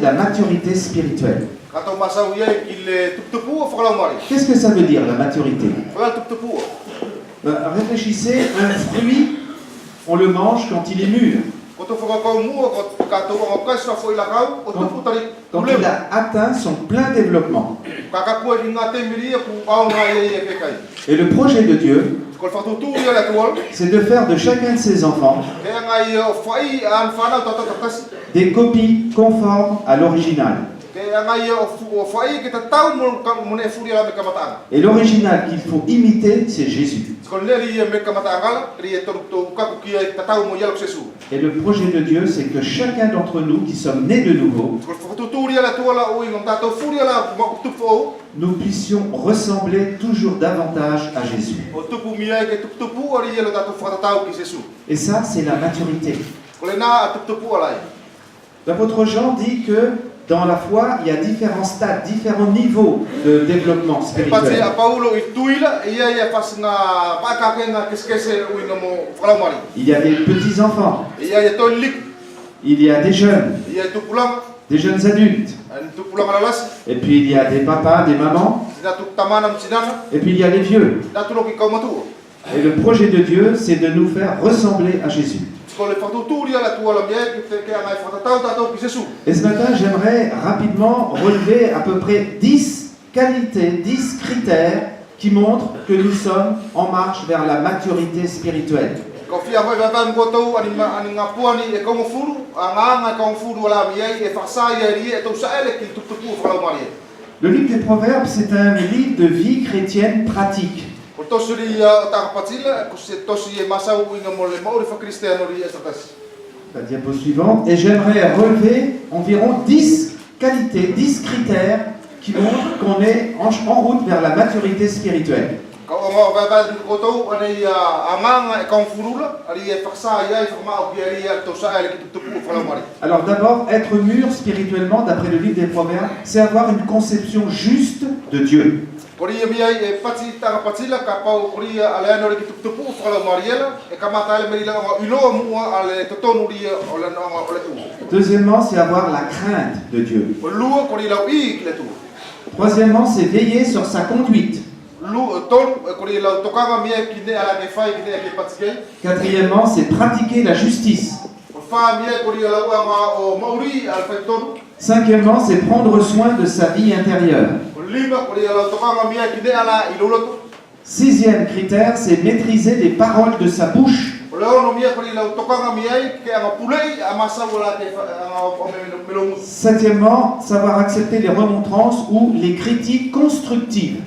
la maturité spirituelle. Qu'est-ce que ça veut dire, la maturité? Réfléchissez, un fruit, on le mange quand il est mûr. Quand il a atteint son plein développement. Et le projet de Dieu, c'est de faire de chacun de ses enfants des copies conformes à l'original. Et l'original qu'il faut imiter, c'est Jésus. Et le projet de Dieu, c'est que chacun d'entre nous qui sommes nés de nouveau, nous puissions ressembler toujours davantage à Jésus. Et ça, c'est la maturité. L'apôtre Jean dit que dans la foi, il y a différents stades, différents niveaux de développement spirituel. Il y a des petits-enfants. Il y a des jeunes. Des jeunes adultes. Et puis il y a des papas, des mamans. Et puis il y a les vieux. Et le projet de Dieu, c'est de nous faire ressembler à Jésus. Et ce matin, j'aimerais rapidement relever à peu près 10 qualités, 10 critères qui montrent que nous sommes en marche vers la maturité spirituelle. Le livre des Proverbes, c'est un livre de vie chrétienne pratique. La diapo suivante. Et j'aimerais relever environ 10 qualités, 10 critères qui montrent qu'on est en route vers la maturité spirituelle. Alors d'abord, être mûr spirituellement, d'après le livre des Proverbes, c'est avoir une conception juste de Dieu. Deuxièmement, c'est avoir la crainte de Dieu. Troisièmement, c'est veiller sur sa conduite. Quatrièmement, c'est pratiquer la justice. Cinquièmement, c'est prendre soin de sa vie intérieure. Sixième critère, c'est maîtriser les paroles de sa bouche. Septièmement, savoir accepter les remontrances ou les critiques constructives.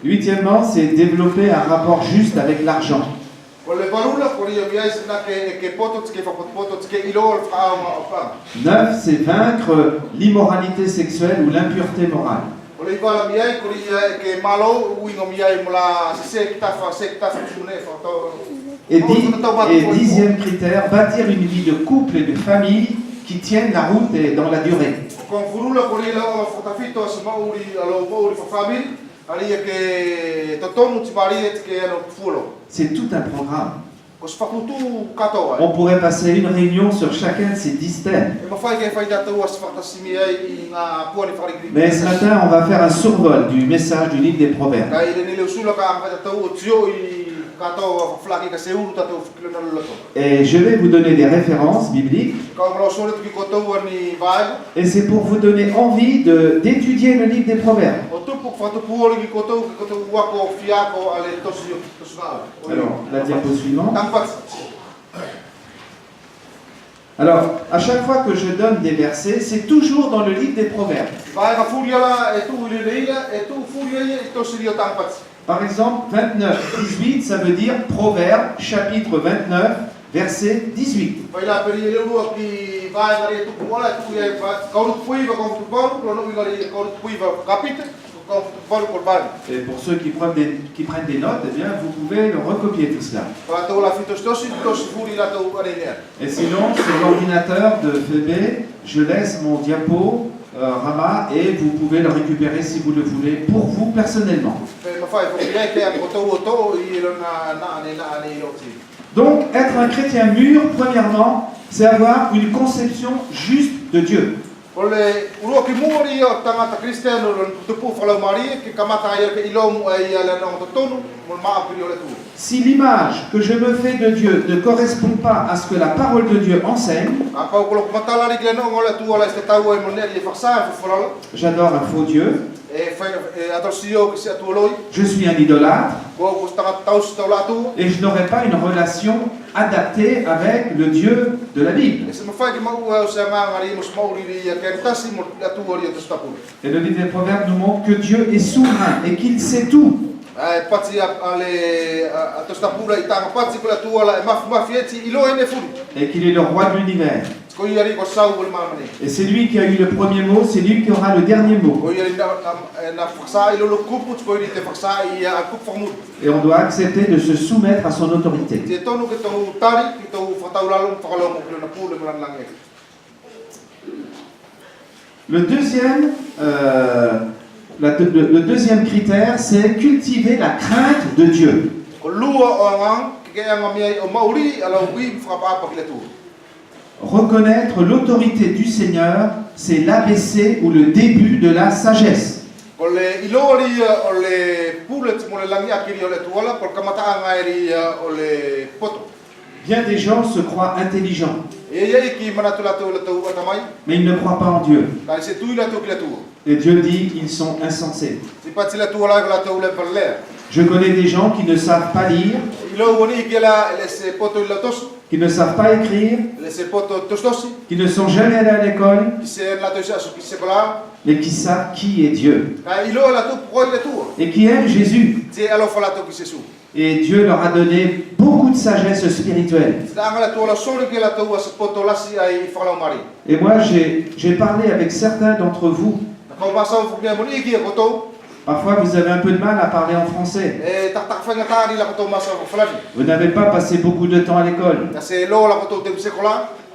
Huitièmement, c'est développer un rapport juste avec l'argent. Neuf, c'est vaincre l'immoralité sexuelle ou l'impureté morale. Et dixième critère, bâtir une vie de couple et de famille qui tiennent la route et dans la durée. C'est tout un programme. On pourrait passer une réunion sur chacun de ces 10 thèmes. Mais ce matin, on va faire un survol du message du livre des Proverbes. Et je vais vous donner des références bibliques. Et c'est pour vous donner envie d'étudier le livre des Proverbes. Alors, la diapo suivante. Alors, à chaque fois que je donne des versets, c'est toujours dans le livre des Proverbes. Par exemple, 29, 18, ça veut dire Proverbe, chapitre 29, verset 18. Et pour ceux qui prennent des notes, eh bien, vous pouvez le recopier tout cela. Et sinon, sur l'ordinateur de Phébé, je laisse mon diapo Rama, et vous pouvez le récupérer si vous le voulez pour vous personnellement. Donc, être un chrétien mûr, premièrement, c'est avoir une conception juste de Dieu. Si l'image que je me fais de Dieu ne correspond pas à ce que la parole de Dieu enseigne, j'adore un faux Dieu, je suis un idolâtre, et je n'aurai pas une relation adaptée avec le Dieu de la Bible. Et le livre des Proverbes nous montre que Dieu est souverain et qu'il sait tout. Et qu'il est le roi de l'univers. Et c'est lui qui a eu le premier mot, c'est lui qui aura le dernier mot. Et on doit accepter de se soumettre à son autorité. Le deuxième critère, c'est cultiver la crainte de Dieu. Reconnaître l'autorité du Seigneur, c'est l'ABC ou le début de la sagesse. Bien des gens se croient intelligents, mais ils ne croient pas en Dieu. Et Dieu dit qu'ils sont insensés. Je connais des gens qui ne savent pas lire, qui ne savent pas écrire, qui ne sont jamais allés à l'école, mais qui savent qui est Dieu et qui aiment Jésus. Et Dieu leur a donné beaucoup de sagesse spirituelle. Et moi, j'ai parlé avec certains d'entre vous. Parfois, vous avez un peu de mal à parler en français. Vous n'avez pas passé beaucoup de temps à l'école.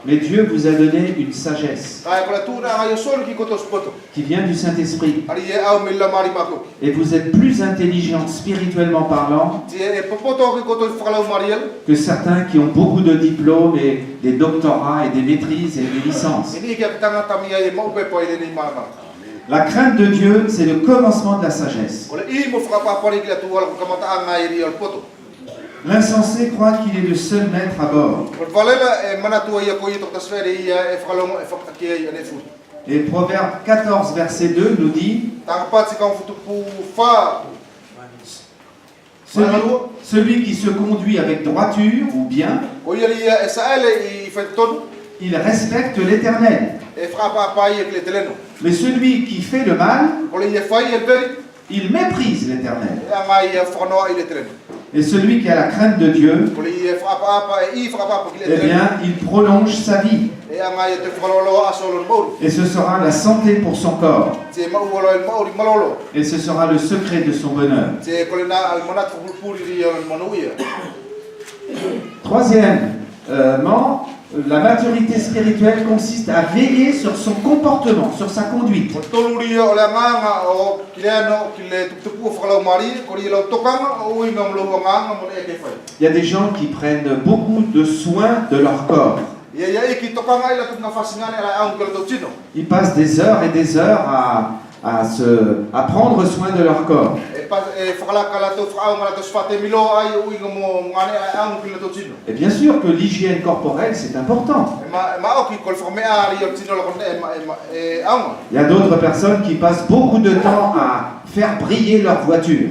Mais Dieu vous a donné une sagesse qui vient du Saint-Esprit. Et vous êtes plus intelligent spirituellement parlant que certains qui ont beaucoup de diplômes et des doctorats et des maîtrises et des licences. La crainte de Dieu, c'est le commencement de la sagesse. L'insensé croit qu'il est le seul maître à bord. Et Proverbe 14, verset 2 nous dit celui qui se conduit avec droiture ou bien, il respecte l'Éternel. Mais celui qui fait le mal, il méprise l'Éternel. Et celui qui a la crainte de Dieu, eh bien, il prolonge sa vie. Et ce sera la santé pour son corps. Et ce sera le secret de son bonheur. Troisièmement, la maturité spirituelle consiste à veiller sur son comportement, sur sa conduite. Il y a des gens qui prennent beaucoup de soin de leur corps. Ils passent des heures et des heures à prendre soin de leur corps. Et bien sûr que l'hygiène corporelle, c'est important. Il y a d'autres personnes qui passent beaucoup de temps à faire briller leur voiture.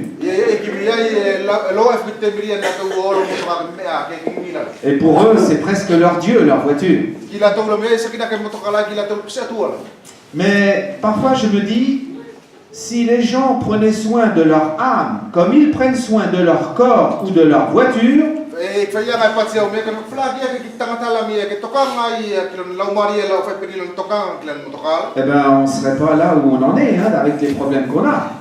Et pour eux, c'est presque leur Dieu, leur voiture. Mais parfois, je me dis, si les gens prenaient soin de leur âme comme ils prennent soin de leur corps ou de leur voiture, eh bien, on ne serait pas là où on en est, avec les problèmes qu'on a.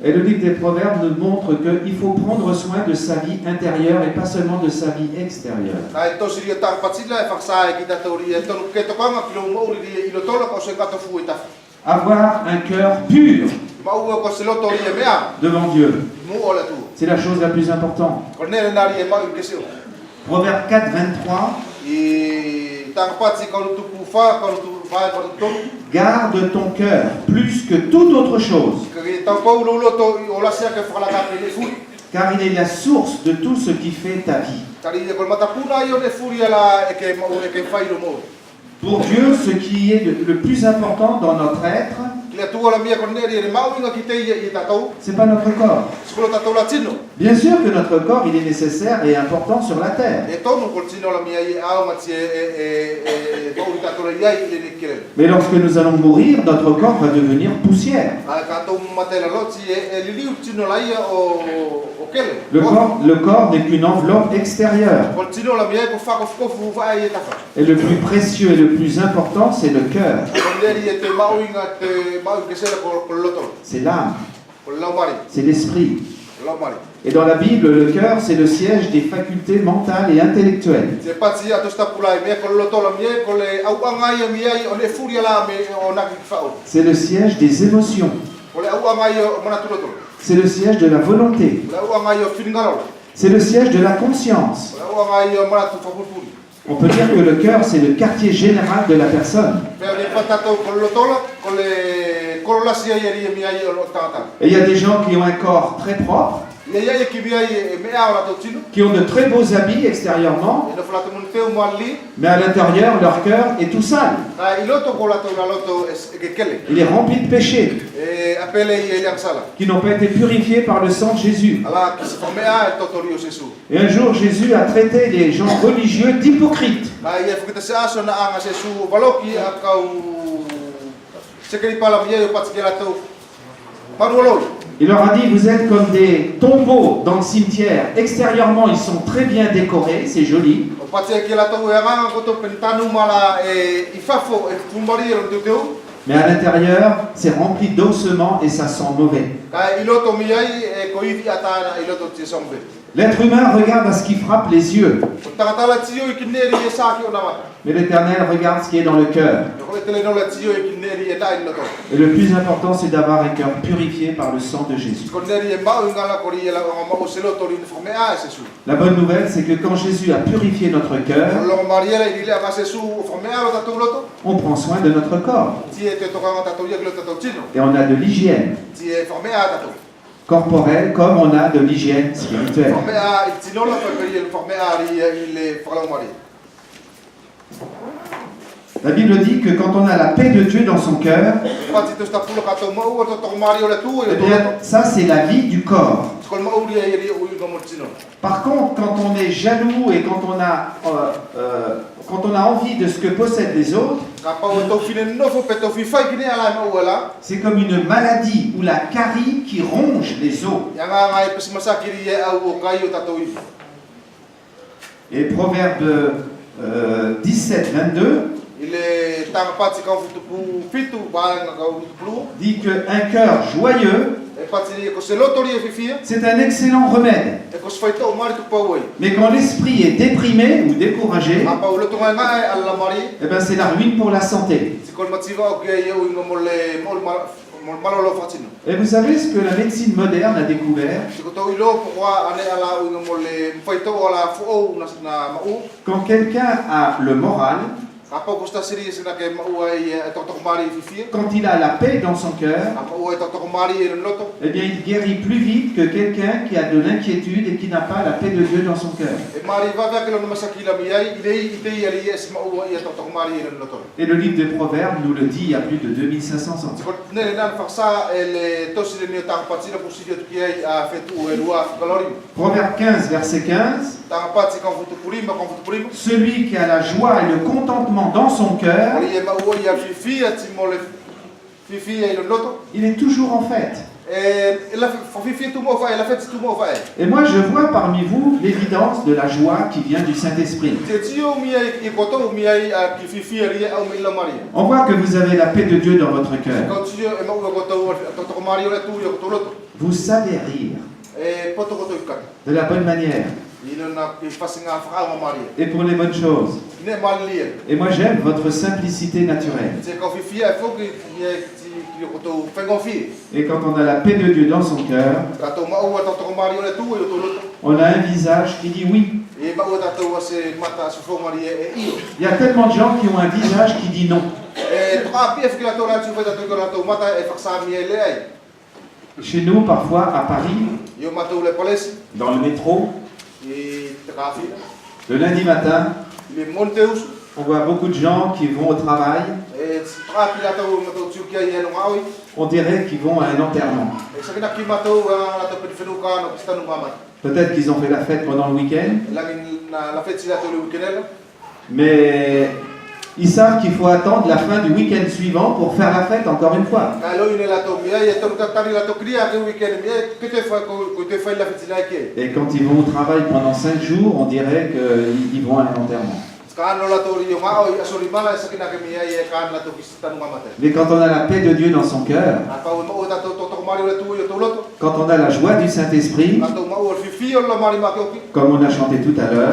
Et le livre des Proverbes nous montre qu'il faut prendre soin de sa vie intérieure et pas seulement de sa vie extérieure. Avoir un cœur pur devant Dieu. C'est la chose la plus importante. Proverbe 4, 23. Garde ton cœur plus que toute autre chose, car il est la source de tout ce qui fait ta vie. Pour Dieu, ce qui est le plus important dans notre être, c'est pas notre corps. Bien sûr que notre corps, il est nécessaire et important sur la terre. Mais lorsque nous allons mourir, notre corps va devenir poussière. Le corps n'est qu'une enveloppe extérieure. Et le plus précieux et le plus important, c'est le cœur. C'est l'âme. C'est l'esprit. Et dans la Bible, le cœur, c'est le siège des facultés mentales et intellectuelles. C'est le siège des émotions. C'est le siège de la volonté. C'est le siège de la conscience. On peut dire que le cœur, c'est le quartier général de la personne. Et il y a des gens qui ont un corps très propre, qui ont de très beaux habits extérieurement, mais à l'intérieur, leur cœur est tout sale. Il est rempli de péchés, qui n'ont pas été purifiés par le sang de Jésus. Et un jour, Jésus a traité les gens religieux d'hypocrites. Il leur a dit, vous êtes comme des tombeaux dans le cimetière. Extérieurement, ils sont très bien décorés, c'est joli. Mais à l'intérieur, c'est rempli d'ossements et ça sent mauvais. L'être humain regarde à ce qui frappe les yeux. Mais l'Éternel regarde ce qui est dans le cœur. Et le plus important, c'est d'avoir un cœur purifié par le sang de Jésus. La bonne nouvelle, c'est que quand Jésus a purifié notre cœur, on prend soin de notre corps. Et on a de l'hygiène corporelle comme on a de l'hygiène spirituelle. La Bible dit que quand on a la paix de Dieu dans son cœur, eh bien, ça c'est la vie du corps. Par contre, quand on est jaloux et quand on a envie de ce que possèdent les autres, c'est comme une maladie ou la carie qui ronge les os. Et Proverbe 17, 22 dit qu'un cœur joyeux, c'est un excellent remède. Mais quand l'esprit est déprimé ou découragé, eh ben c'est la ruine pour la santé. Et vous savez ce que la médecine moderne a découvert? Quand quelqu'un a le moral, quand il a la paix dans son cœur, eh bien il guérit plus vite que quelqu'un qui a de l'inquiétude et qui n'a pas la paix de Dieu dans son cœur. Et le livre des Proverbes nous le dit il y a plus de 2500 ans. Proverbe 15, verset 15. Celui qui a la joie et le contentement dans son cœur, il est toujours en fête. Et moi je vois parmi vous l'évidence de la joie qui vient du Saint-Esprit. On voit que vous avez la paix de Dieu dans votre cœur. vous savez rire de la bonne manière et pour les bonnes choses. Et moi j'aime votre simplicité naturelle. Et quand on a la paix de Dieu dans son cœur, on a un visage qui dit oui. Il y a tellement de gens qui ont un visage qui dit non. Chez nous, parfois, à Paris, dans le métro, le lundi matin, on voit beaucoup de gens qui vont au travail. On dirait qu'ils vont à un enterrement. Peut-être qu'ils ont fait la fête pendant le week-end. Mais ils savent qu'il faut attendre la fin du week-end suivant pour faire la fête encore une fois. Et quand ils vont au travail pendant 5 jours, on dirait qu'ils vont à un enterrement. Mais quand on a la paix de Dieu dans son cœur, quand on a la joie du Saint-Esprit, comme on a chanté tout à l'heure,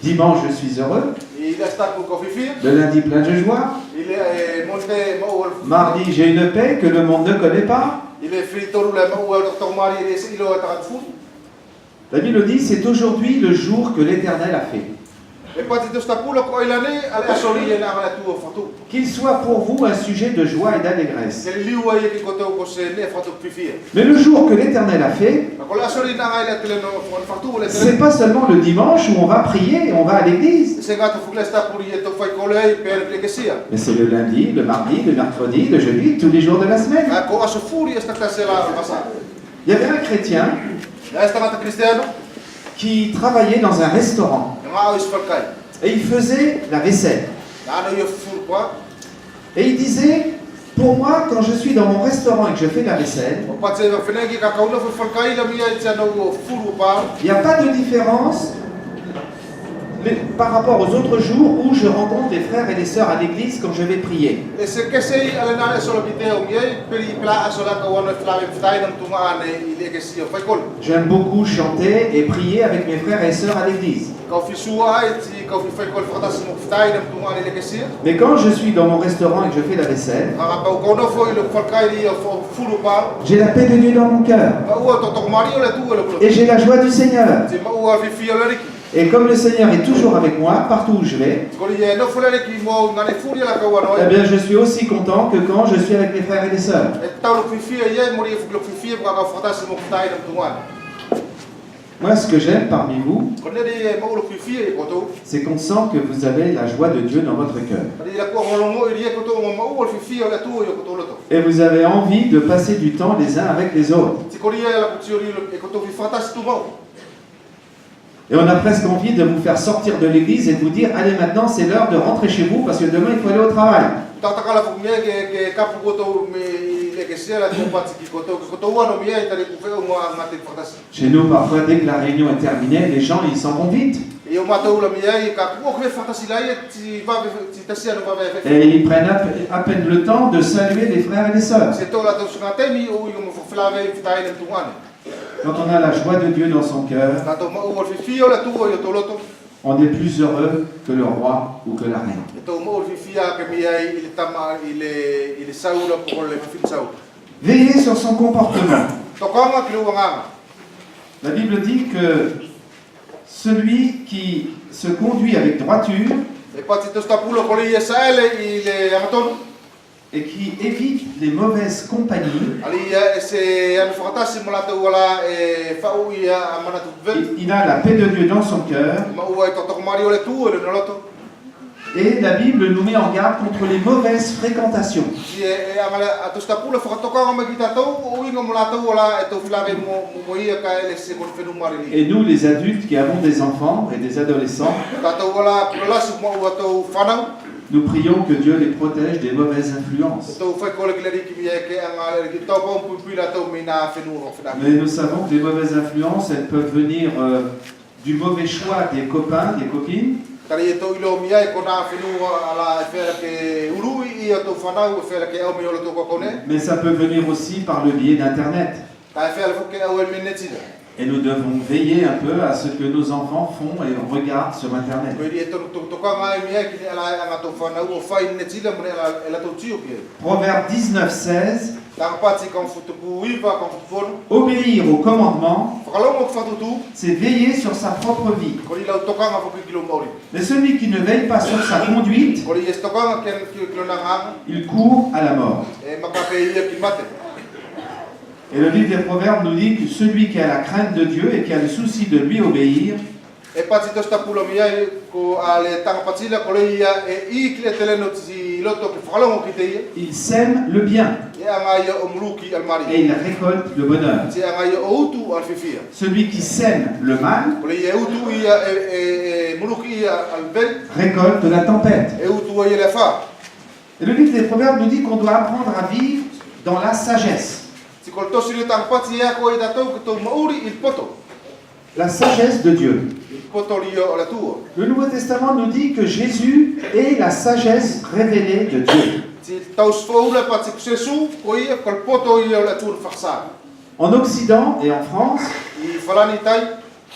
dimanche je suis heureux, le lundi plein de joie, mardi j'ai une paix que le monde ne connaît pas. La Bible dit c'est aujourd'hui le jour que l'Éternel a fait. Qu'il soit pour vous un sujet de joie et d'allégresse. Mais le jour que l'Éternel a fait, c'est pas seulement le dimanche où on va prier et on va à l'église. Mais c'est le lundi, le mardi, le mercredi, le jeudi, tous les jours de la semaine. Il y avait un chrétien qui travaillait dans un restaurant et il faisait la vaisselle. Et il disait, pour moi, quand je suis dans mon restaurant et que je fais la vaisselle, il n'y a pas de différence par rapport aux autres jours où je rencontre les frères et les sœurs à l'église quand je vais prier. J'aime beaucoup chanter et prier avec mes frères et sœurs à l'église. Mais quand je suis dans mon restaurant et que je fais la vaisselle, j'ai la paix de Dieu dans mon cœur. Et j'ai la joie du Seigneur. Et comme le Seigneur est toujours avec moi, partout où je vais, eh bien je suis aussi content que quand je suis avec mes frères et les sœurs. Moi, ce que j'aime parmi vous, c'est qu'on sent que vous avez la joie de Dieu dans votre cœur. Et vous avez envie de passer du temps les uns avec les autres. Et on a presque envie de vous faire sortir de l'église et de vous dire, allez maintenant c'est l'heure de rentrer chez vous parce que demain il faut aller au travail. Chez nous parfois dès que la réunion est terminée, les gens ils s'en vont vite. Et ils prennent à peine le temps de saluer les frères et les sœurs. Quand on a la joie de Dieu dans son cœur, on est plus heureux que le roi ou que la reine. Veillez sur son comportement. La Bible dit que celui qui se conduit avec droiture et qui évite les mauvaises compagnies, il a la paix de Dieu dans son cœur. Et la Bible nous met en garde contre les mauvaises fréquentations. Et nous, les adultes qui avons des enfants et des adolescents, nous prions que Dieu les protège des mauvaises influences. Mais nous savons que les mauvaises influences, elles peuvent venir du mauvais choix des copains, des copines. Mais ça peut venir aussi par le biais d'Internet. Et nous devons veiller un peu à ce que nos enfants font et regardent sur Internet. Proverbe 19:16. Obéir au commandement, c'est veiller sur sa propre vie. Mais celui qui ne veille pas sur sa conduite, il court à la mort. Et le livre des Proverbes nous dit que celui qui a la crainte de Dieu et qui a le souci de lui obéir, il sème le bien et il récolte le bonheur. Celui qui sème le mal récolte la tempête. Et le livre des Proverbes nous dit qu'on doit apprendre à vivre dans la sagesse. La sagesse de Dieu. Le Nouveau Testament nous dit que Jésus est la sagesse révélée de Dieu. En Occident et en France,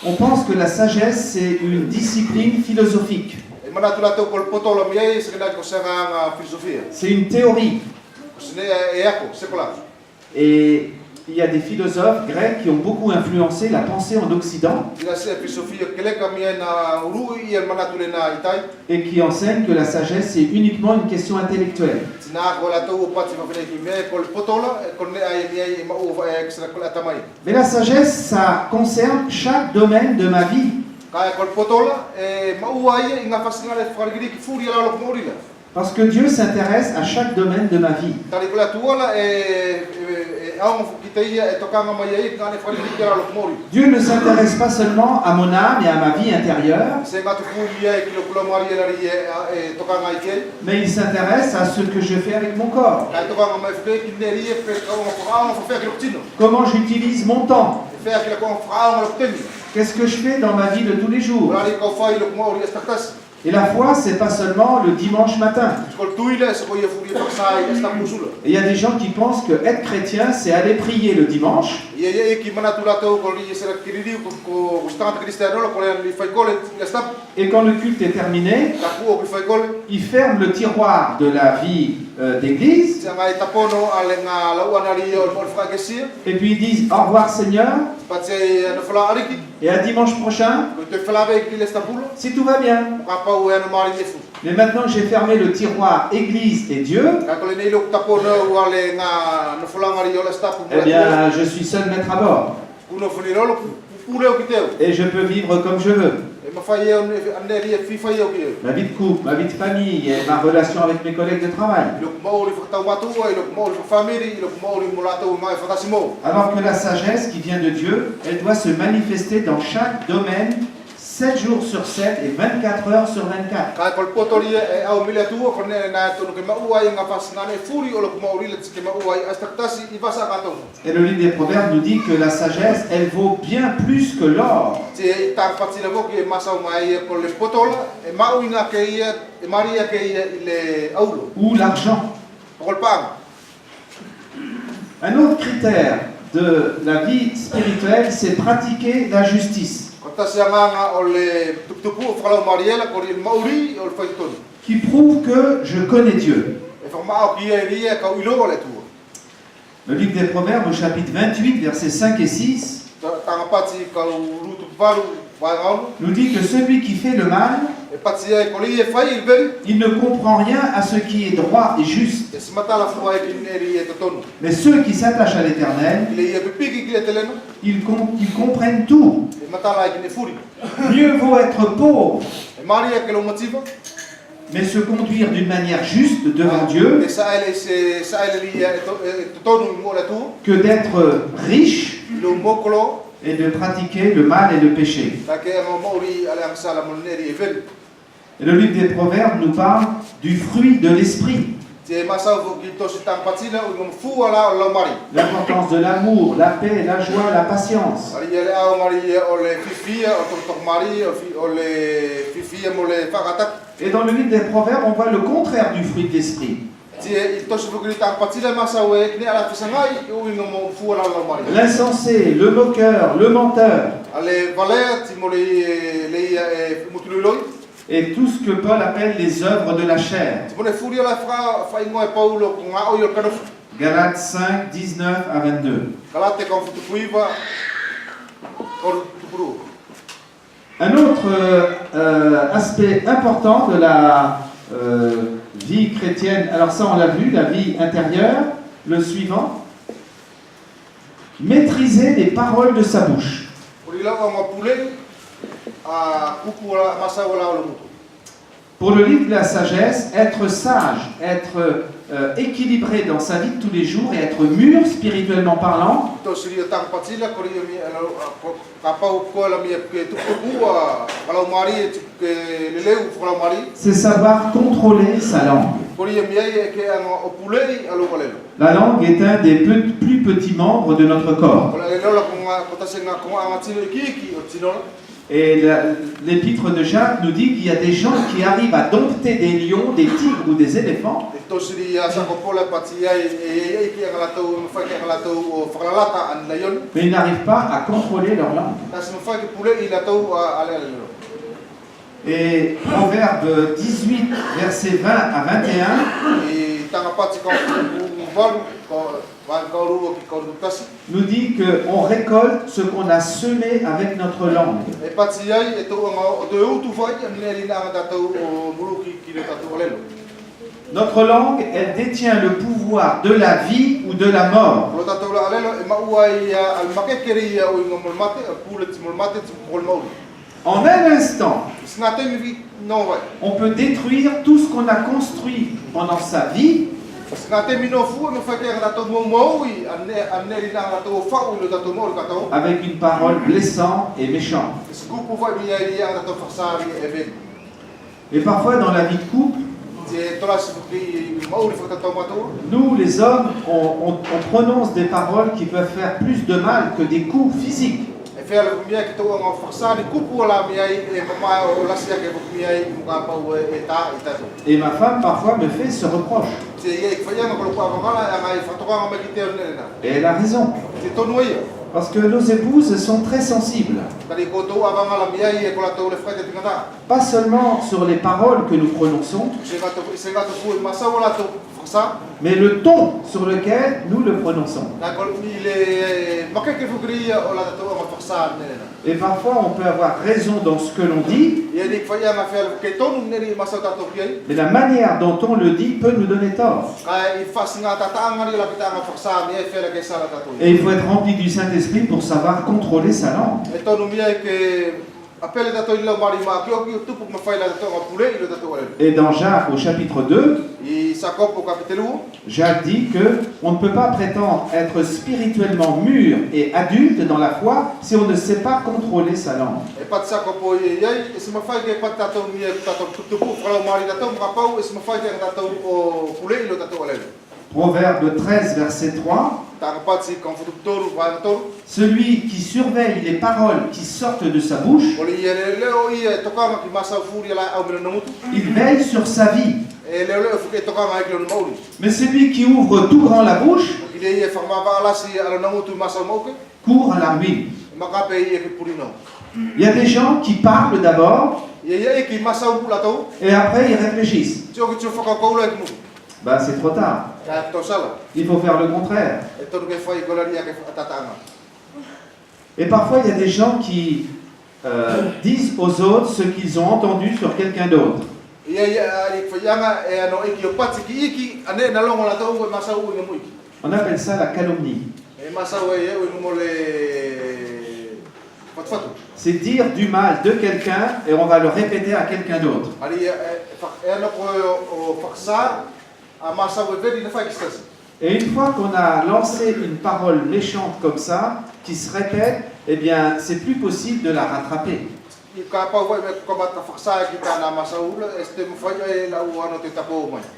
on pense que la sagesse c'est une discipline philosophique. C'est une théorie. Et il y a des philosophes grecs qui ont beaucoup influencé la pensée en Occident et qui enseignent que la sagesse c'est uniquement une question intellectuelle. Mais la sagesse, ça concerne chaque domaine de ma vie. Parce que Dieu s'intéresse à chaque domaine de ma vie. Dieu ne s'intéresse pas seulement à mon âme et à ma vie intérieure, mais il s'intéresse à ce que je fais avec mon corps. Comment j'utilise mon temps. Qu'est-ce que je fais dans ma vie de tous les jours. Et la foi, c'est pas seulement le dimanche matin. Et il y a des gens qui pensent que être chrétien, c'est aller prier le dimanche. Et quand le culte est terminé, ils ferment le tiroir de la vie d'église. Et puis ils disent au revoir Seigneur. Et à dimanche prochain, si tout va bien. Mais maintenant que j'ai fermé le tiroir Église et Dieu, eh bien, je suis seul maître à bord. Et je peux vivre comme je veux. Ma vie de couple, ma vie de famille, et ma relation avec mes collègues de travail. Alors que la sagesse qui vient de Dieu, elle doit se manifester dans chaque domaine 7 jours sur 7 et 24 heures sur 24. Et le livre des Proverbes nous dit que la sagesse, elle vaut bien plus que l'or. Ou l'argent. Un autre critère de la vie spirituelle, c'est pratiquer la justice. Qui prouve que je connais Dieu. Le livre des Proverbes au chapitre 28, versets 5 et 6 nous dit que celui qui fait le mal, il ne comprend rien à ce qui est droit et juste. Mais ceux qui s'attachent à l'Éternel, ils comprennent tout. Mieux vaut être pauvre, mais se conduire d'une manière juste devant Dieu, que d'être riche et de pratiquer le mal et le péché. Et le livre des Proverbes nous parle du fruit de l'esprit. L'importance de l'amour, la paix, la joie, la patience. Et dans le livre des Proverbes, on voit le contraire du fruit de l'esprit. L'insensé, le moqueur, le menteur. Et tout ce que Paul appelle les œuvres de la chair. Galates 5, 19 à 22. Un autre aspect important de la vie chrétienne, alors ça on l'a vu, la vie intérieure, le suivant, maîtriser les paroles de sa bouche. Pour le livre de la sagesse, être sage, être équilibré dans sa vie de tous les jours et être mûr spirituellement parlant, c'est savoir contrôler sa langue. La langue est un des plus petits membres de notre corps. Et l'épître de Jacques nous dit qu'il y a des gens qui arrivent à dompter des lions, des tigres ou des éléphants. Mais ils n'arrivent pas à contrôler leur langue. Et Proverbe 18, versets 20 à 21, nous dit qu'on récolte ce qu'on a semé avec notre langue. Notre langue, elle détient le pouvoir de la vie ou de la mort. En un instant, on peut détruire tout ce qu'on a construit pendant sa vie. Avec une parole blessante et méchante. Et parfois dans la vie de couple, nous les hommes, on prononce des paroles qui peuvent faire plus de mal que des coups physiques. Et ma femme parfois me fait ce reproche. Et elle a raison. Parce que nos épouses sont très sensibles. Pas seulement sur les paroles que nous prononçons, mais le ton sur lequel nous le prononçons. Et parfois on peut avoir raison dans ce que l'on dit, mais la manière dont on le dit peut nous donner tort. Et il faut être rempli du Saint-Esprit pour savoir contrôler sa langue. Et dans Jacques au chapitre 2, Jacques dit qu'on ne peut pas prétendre être spirituellement mûr et adulte dans la foi si on ne sait pas contrôler sa langue. Proverbe 13, verset 3. Celui qui surveille les paroles qui sortent de sa bouche, il veille sur sa vie. Mais celui qui ouvre tout grand la bouche court à la ruine. Il y a des gens qui parlent d'abord et après ils réfléchissent. Ben, c'est trop tard. Il faut faire le contraire. Et parfois, il y a des gens qui disent aux autres ce qu'ils ont entendu sur quelqu'un d'autre. On appelle ça la calomnie. C'est dire du mal de quelqu'un et on va le répéter à quelqu'un d'autre. Et une fois qu'on a lancé une parole méchante comme ça, qui se répète, eh bien, c'est plus possible de la rattraper.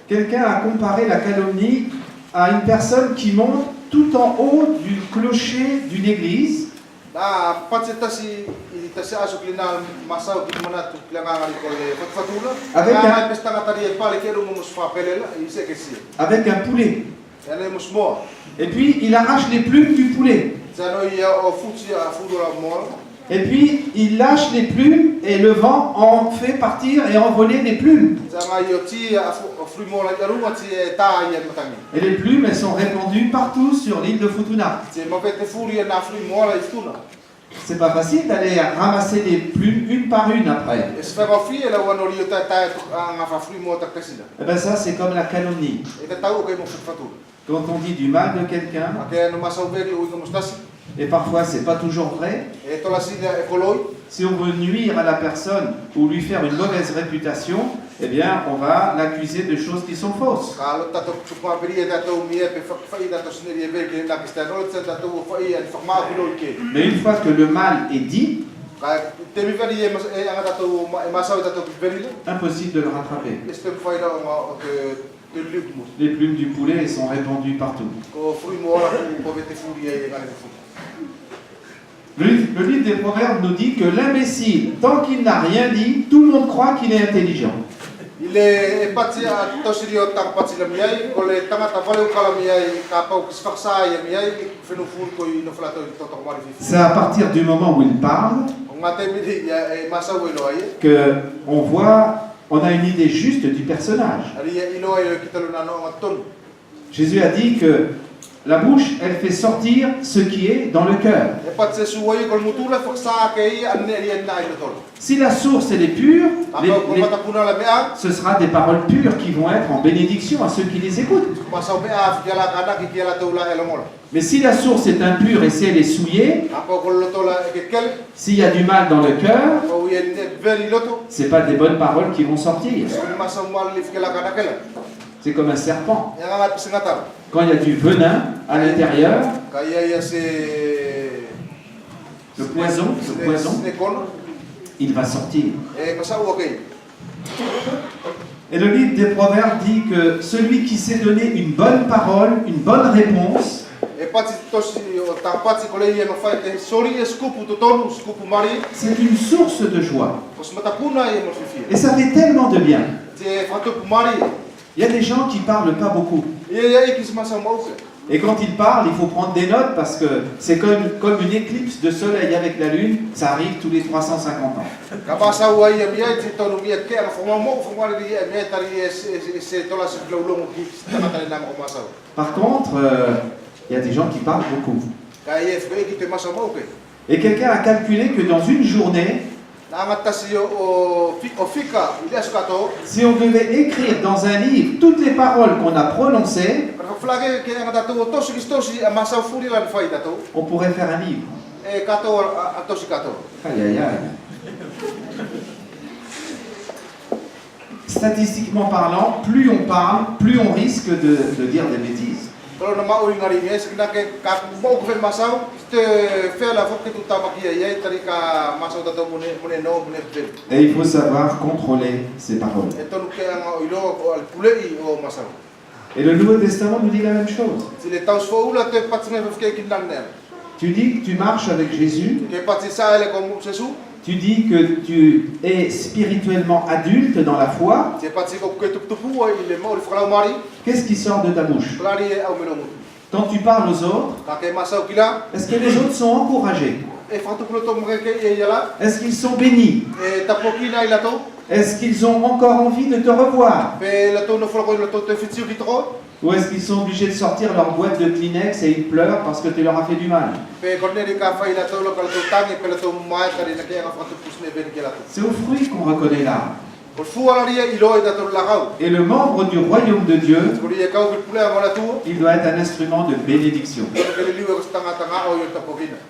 Quelqu'un a comparé la calomnie à une personne qui monte tout en haut du clocher d'une église. Avec un poulet. Et puis il arrache les plumes du poulet. Et puis il lâche les plumes et le vent en fait partir et envoler les plumes. Et les plumes, elles sont répandues partout sur l'île de Futuna. C'est pas facile d'aller ramasser les plumes une par une après. Et ben ça, c'est comme la calomnie. Quand on dit du mal de quelqu'un, et parfois c'est pas toujours vrai, si on veut nuire à la personne ou lui faire une mauvaise réputation, eh bien on va l'accuser de choses qui sont fausses. Mais une fois que le mal est dit, impossible de le rattraper. Les plumes du poulet sont répandues partout. Le livre des Proverbes nous dit que l'imbécile, tant qu'il n'a rien dit, tout le monde croit qu'il est intelligent. C'est à partir du moment où il parle qu'on voit, on a une idée juste du personnage. Jésus a dit que la bouche, elle fait sortir ce qui est dans le cœur. Si la source elle est pure, ce sera des paroles pures qui vont être en bénédiction à ceux qui les écoutent. Mais si la source est impure et si elle est souillée, s'il y a du mal dans le cœur, ce n'est pas des bonnes paroles qui vont sortir. C'est comme un serpent. Quand il y a du venin à l'intérieur, le poison, il va sortir. Et le livre des Proverbes dit que celui qui sait donner une bonne parole, une bonne réponse, c'est une source de joie. Et ça fait tellement de bien. Il y a des gens qui ne parlent pas beaucoup. Et quand ils parlent, il faut prendre des notes parce que c'est comme une éclipse de soleil avec la lune, ça arrive tous les 350 ans. Par contre, il y a des gens qui parlent beaucoup. Et quelqu'un a calculé que dans une journée, si on devait écrire dans un livre toutes les paroles qu'on a prononcées, on pourrait faire un livre. Aïe, aïe, aïe. Statistiquement parlant, plus on parle, plus on risque de dire des bêtises. Et il faut savoir contrôler ses paroles. Et le Nouveau Testament nous dit la même chose. Tu dis que tu marches avec Jésus. Tu dis que tu es spirituellement adulte dans la foi. Qu'est-ce qui sort de ta bouche? Quand tu parles aux autres, est-ce que les autres sont encouragés? Est-ce qu'ils sont bénis? Est-ce qu'ils ont encore envie de te revoir? Ou est-ce qu'ils sont obligés de sortir leur boîte de Kleenex et ils pleurent parce que tu leur as fait du mal? C'est au fruit qu'on reconnaît l'arbre. Et le membre du royaume de Dieu, il doit être un instrument de bénédiction.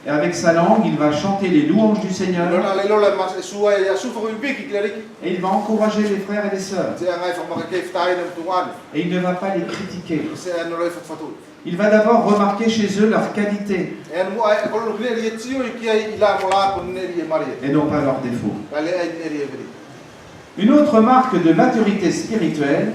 Et avec sa langue, il va chanter les louanges du Seigneur. Et il va encourager les frères et les sœurs. Et il ne va pas les critiquer. Il va d'abord remarquer chez eux leurs qualités et non pas leurs défauts. Une autre marque de maturité spirituelle,